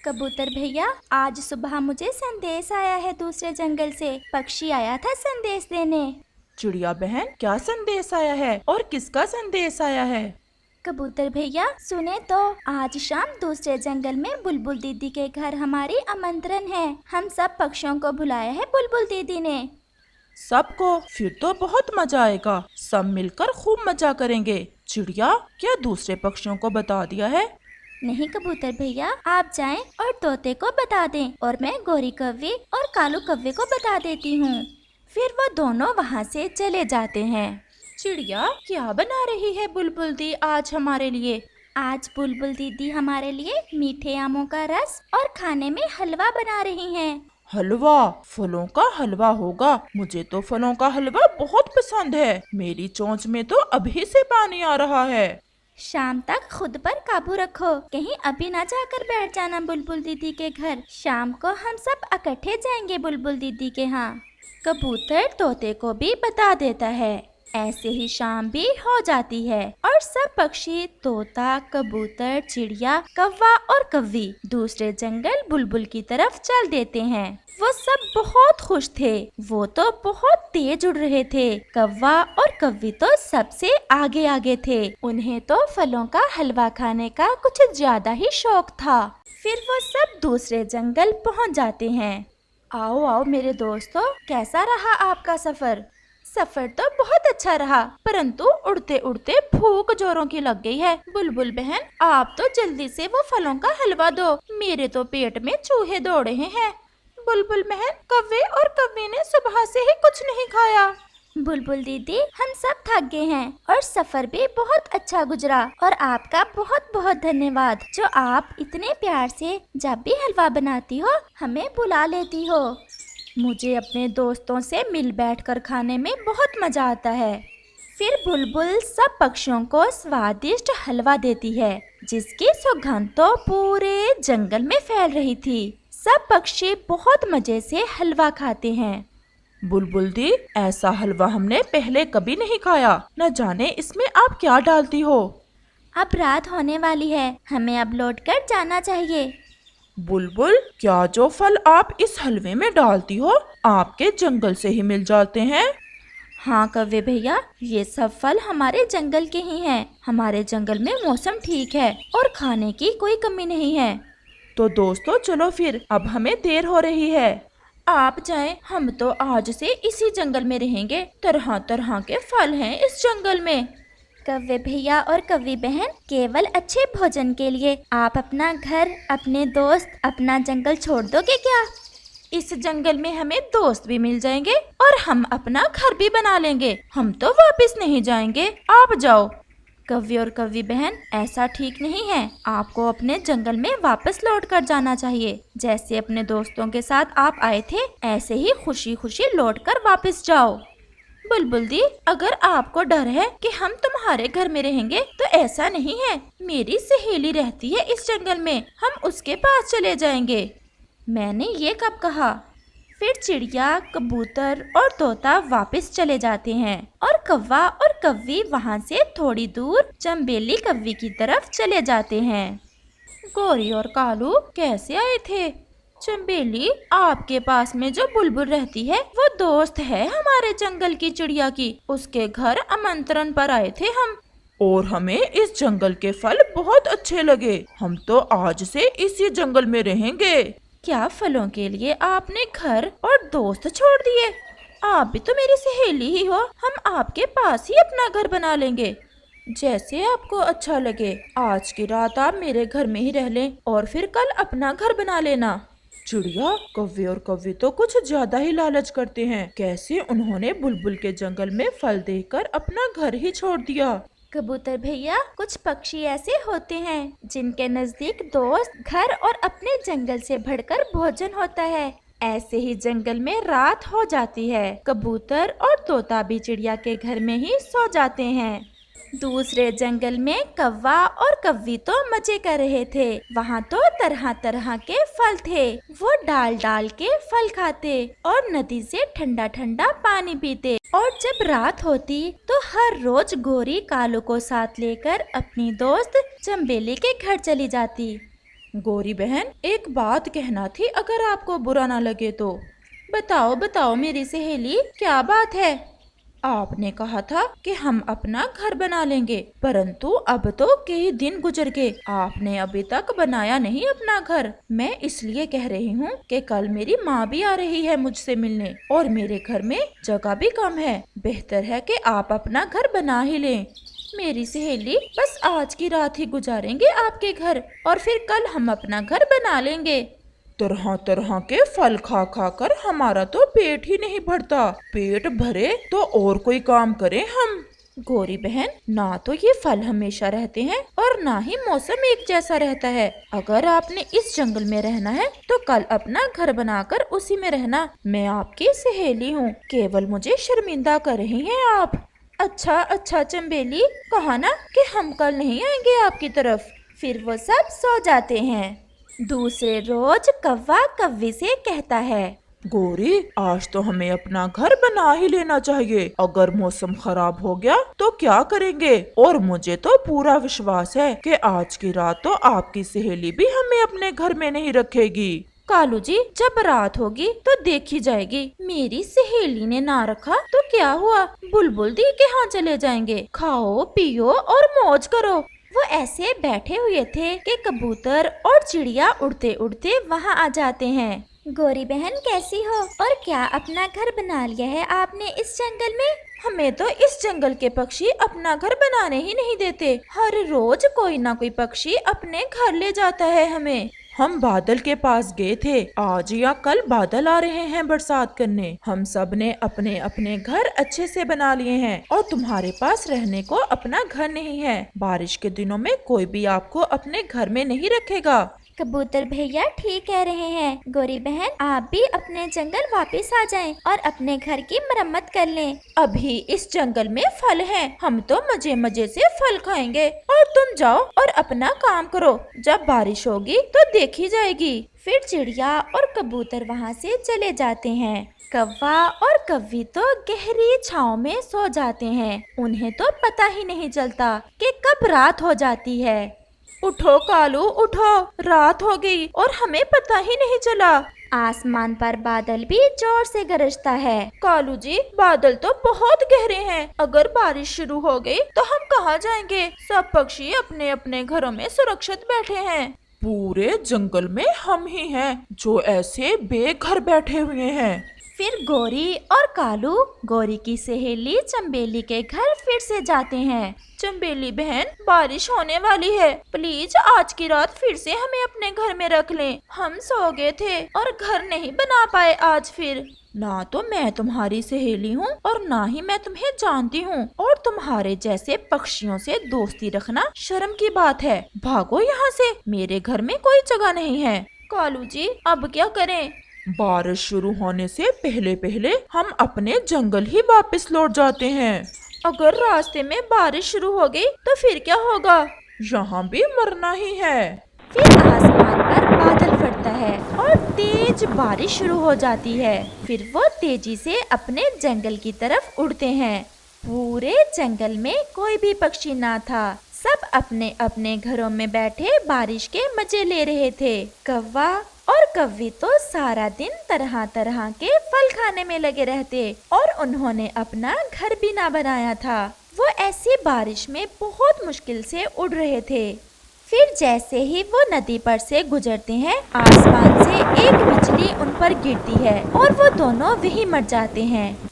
कबूतर भैया, आज सुबह मुझे संदेश आया है दूसरे जंगल से। पक्षी आया था संदेश देने। चिड़िया बहन, क्या संदेश आया है और किसका संदेश आया है? कबूतर भैया सुने तो, आज शाम दूसरे जंगल में बुलबुल दीदी के घर हमारी आमंत्रण है। हम सब पक्षियों को बुलाया है बुलबुल दीदी ने। सबको? फिर तो बहुत मजा आएगा, सब मिलकर खूब मजा करेंगे। चिड़िया, क्या दूसरे पक्षियों को बता दिया है? नहीं कबूतर भैया, आप जाएं और तोते को बता दें और मैं गोरी कौवे और कालू कौवे को बता देती हूँ। फिर वो दोनों वहाँ से चले जाते हैं। चिड़िया, क्या बना रही है बुलबुल दी आज हमारे लिए? आज बुलबुल दीदी हमारे लिए मीठे आमों का रस और खाने में हलवा बना रही हैं। हलवा? फलों का हलवा होगा? मुझे तो फलों का हलवा बहुत पसंद है। मेरी चोंच में तो अभी से पानी आ रहा है। शाम तक खुद पर काबू रखो, कहीं अभी ना जाकर बैठ जाना बुलबुल दीदी के घर। शाम को हम सब इकट्ठे जाएंगे बुलबुल दीदी के यहाँ। कबूतर तोते को भी बता देता है। ऐसे ही शाम भी हो जाती है और सब पक्षी, तोता, कबूतर, चिड़िया, कौवा और कव्वी दूसरे जंगल बुलबुल की तरफ चल देते हैं। वो सब बहुत खुश थे। वो तो बहुत तेज उड़ रहे थे। कौवा और कव्वी तो सबसे आगे आगे थे। उन्हें तो फलों का हलवा खाने का कुछ ज्यादा ही शौक था। फिर वो सब दूसरे जंगल पहुंच जाते हैं। आओ आओ मेरे दोस्तों, कैसा रहा आपका सफर? सफर तो बहुत अच्छा रहा, परंतु उड़ते उड़ते भूख जोरों की लग गई है। बुलबुल बहन, आप तो जल्दी से वो फलों का हलवा दो, मेरे तो पेट में चूहे दौड़ रहे हैं। बुलबुल बहन, कव्वे और कव्वी ने सुबह से ही कुछ नहीं खाया। बुलबुल दीदी, हम सब थक गए हैं और सफर भी बहुत अच्छा गुजरा। और आपका बहुत बहुत धन्यवाद, जो आप इतने प्यार से जब भी हलवा बनाती हो हमें बुला लेती हो। मुझे अपने दोस्तों से मिल बैठकर खाने में बहुत मजा आता है। फिर बुलबुल सब पक्षियों को स्वादिष्ट हलवा देती है, जिसकी सुगंध तो पूरे जंगल में फैल रही थी। सब पक्षी बहुत मजे से हलवा खाते हैं। बुलबुल दी, ऐसा हलवा हमने पहले कभी नहीं खाया। न जाने इसमें आप क्या डालती हो। अब रात होने वाली है, हमें अब लौट कर जाना चाहिए। बुलबुल, क्या जो फल आप इस हलवे में डालती हो आपके जंगल से ही मिल जाते हैं? हाँ कव्वे भैया, ये सब फल हमारे जंगल के ही हैं। हमारे जंगल में मौसम ठीक है और खाने की कोई कमी नहीं है। तो दोस्तों चलो फिर, अब हमें देर हो रही है। आप जाएं, हम तो आज से इसी जंगल में रहेंगे। तरह तरह के फल हैं इस जंगल में। कव्वे भैया और कव्वी बहन, केवल अच्छे भोजन के लिए आप अपना घर, अपने दोस्त, अपना जंगल छोड़ दोगे क्या? इस जंगल में हमें दोस्त भी मिल जाएंगे और हम अपना घर भी बना लेंगे। हम तो वापस नहीं जाएंगे, आप जाओ। कव्वी और कव्वी बहन, ऐसा ठीक नहीं है। आपको अपने जंगल में वापस लौट कर जाना चाहिए। जैसे अपने दोस्तों के साथ आप आए थे, ऐसे ही खुशी खुशी लौट कर वापस जाओ। बुलबुल दी, अगर आपको डर है कि हम तुम्हारे घर में रहेंगे तो ऐसा नहीं है। मेरी सहेली रहती है इस जंगल में, हम उसके पास चले जाएंगे। मैंने ये कब कहा? फिर चिड़िया, कबूतर और तोता वापस चले जाते हैं और कौवा और कव्वी वहाँ से थोड़ी दूर चंबेली कव्वी की तरफ चले जाते हैं। गोरी और कालू कैसे आए थे? चंबेली, आपके पास में जो बुलबुल रहती है वो दोस्त है हमारे जंगल की चिड़िया की। उसके घर आमंत्रण पर आए थे हम। और हमें इस जंगल के फल बहुत अच्छे लगे। हम तो आज से इसी जंगल में रहेंगे। क्या फलों के लिए आपने घर और दोस्त छोड़ दिए? आप भी तो मेरी सहेली ही हो। हम आपके पास ही अपना घर बना लेंगे। जैसे आपको अच्छा लगे। आज की रात आप मेरे घर में ही रह लें और फिर कल अपना घर बना लेना। चिड़िया, कौवे और कव्वे तो कुछ ज्यादा ही लालच करते हैं। कैसे उन्होंने बुलबुल के जंगल में फल देकर अपना घर ही छोड़ दिया। कबूतर भैया, कुछ पक्षी ऐसे होते हैं जिनके नजदीक दोस्त, घर और अपने जंगल से बढ़कर भोजन होता है। ऐसे ही जंगल में रात हो जाती है। कबूतर और तोता भी चिड़िया के घर में ही सो जाते हैं। दूसरे जंगल में कौवा और कव्वी तो मजे कर रहे थे। वहाँ तो तरह तरह के फल थे। वो डाल डाल के फल खाते और नदी से ठंडा ठंडा पानी पीते। और जब रात होती तो हर रोज गोरी कालू को साथ लेकर अपनी दोस्त चंबेली के घर चली जाती। गौरी बहन, एक बात कहना थी, अगर आपको बुरा ना लगे तो। बताओ बताओ मेरी सहेली, क्या बात है? आपने कहा था कि हम अपना घर बना लेंगे, परंतु अब तो कई दिन गुजर गए, आपने अभी तक बनाया नहीं अपना घर। मैं इसलिए कह रही हूँ कि कल मेरी माँ भी आ रही है मुझसे मिलने, और मेरे घर में जगह भी कम है। बेहतर है कि आप अपना घर बना ही लें। मेरी सहेली, बस आज की रात ही गुजारेंगे आपके घर, और फिर कल हम अपना घर बना लेंगे। तरह तरह के फल खा खा कर हमारा तो पेट ही नहीं भरता। पेट भरे तो और कोई काम करें हम। गौरी बहन, ना तो ये फल हमेशा रहते हैं और ना ही मौसम एक जैसा रहता है। अगर आपने इस जंगल में रहना है तो कल अपना घर बनाकर उसी में रहना। मैं आपकी सहेली हूँ, केवल मुझे शर्मिंदा कर रही हैं आप। अच्छा अच्छा चंबेली, कहा ना कि हम कल नहीं आएंगे आपकी तरफ। फिर वो सब सो जाते हैं। दूसरे रोज कौवा कव्वे से कहता है, गौरी, आज तो हमें अपना घर बना ही लेना चाहिए। अगर मौसम खराब हो गया तो क्या करेंगे? और मुझे तो पूरा विश्वास है कि आज की रात तो आपकी सहेली भी हमें अपने घर में नहीं रखेगी। कालू जी, जब रात होगी तो देखी जाएगी। मेरी सहेली ने ना रखा तो क्या हुआ, बुलबुल दी के यहाँ चले जाएंगे। खाओ पियो और मौज करो। वो ऐसे बैठे हुए थे कि कबूतर और चिड़िया उड़ते उड़ते वहाँ आ जाते हैं। गौरी बहन कैसी हो, और क्या अपना घर बना लिया है आपने इस जंगल में? हमें तो इस जंगल के पक्षी अपना घर बनाने ही नहीं देते। हर रोज कोई ना कोई पक्षी अपने घर ले जाता है हमें। हम बादल के पास गए थे, आज या कल बादल आ रहे हैं बरसात करने। हम सब ने अपने अपने घर अच्छे से बना लिए हैं, और तुम्हारे पास रहने को अपना घर नहीं है। बारिश के दिनों में कोई भी आपको अपने घर में नहीं रखेगा। कबूतर भैया ठीक कह रहे हैं। गौरी बहन, आप भी अपने जंगल वापस आ जाएं और अपने घर की मरम्मत कर लें। अभी इस जंगल में फल हैं, हम तो मजे मजे से फल खाएंगे, और तुम जाओ और अपना काम करो। जब बारिश होगी तो देखी जाएगी। फिर चिड़िया और कबूतर वहाँ से चले जाते हैं। कौवा और कव्वी तो गहरी छांव में सो जाते हैं। उन्हें तो पता ही नहीं चलता कि कब रात हो जाती है। उठो कालू उठो, रात हो गई और हमें पता ही नहीं चला। आसमान पर बादल भी जोर से गरजता है। कालू जी, बादल तो बहुत गहरे हैं। अगर बारिश शुरू हो गई तो हम कहाँ जाएंगे? सब पक्षी अपने अपने घरों में सुरक्षित बैठे हैं। पूरे जंगल में हम ही हैं जो ऐसे बेघर बैठे हुए हैं। फिर गौरी और कालू गौरी की सहेली चंबेली के घर फिर से जाते हैं। चंबेली बहन, बारिश होने वाली है, प्लीज आज की रात फिर से हमें अपने घर में रख लें। हम सो गए थे और घर नहीं बना पाए आज। फिर ना तो मैं तुम्हारी सहेली हूँ और ना ही मैं तुम्हें जानती हूँ, और तुम्हारे जैसे पक्षियों से दोस्ती रखना शर्म की बात है। भागो यहाँ से, मेरे घर में कोई जगह नहीं है। कालू जी, अब क्या करें? बारिश शुरू होने से पहले पहले हम अपने जंगल ही वापस लौट जाते हैं। अगर रास्ते में बारिश शुरू हो गई तो फिर क्या होगा? यहाँ भी मरना ही है। फिर आसमान पर बादल फटता है और तेज बारिश शुरू हो जाती है। फिर वो तेजी से अपने जंगल की तरफ उड़ते हैं। पूरे जंगल में कोई भी पक्षी ना था। सब अपने अपने घरों में बैठे बारिश के मजे ले रहे थे। कौवा और कव्वी तो सारा दिन तरह तरह के फल खाने में लगे रहते, और उन्होंने अपना घर भी ना बनाया था। वो ऐसी बारिश में बहुत मुश्किल से उड़ रहे थे। फिर जैसे ही वो नदी पर से गुजरते हैं, आसमान से एक बिजली उन पर गिरती है और वो दोनों वहीं मर जाते हैं।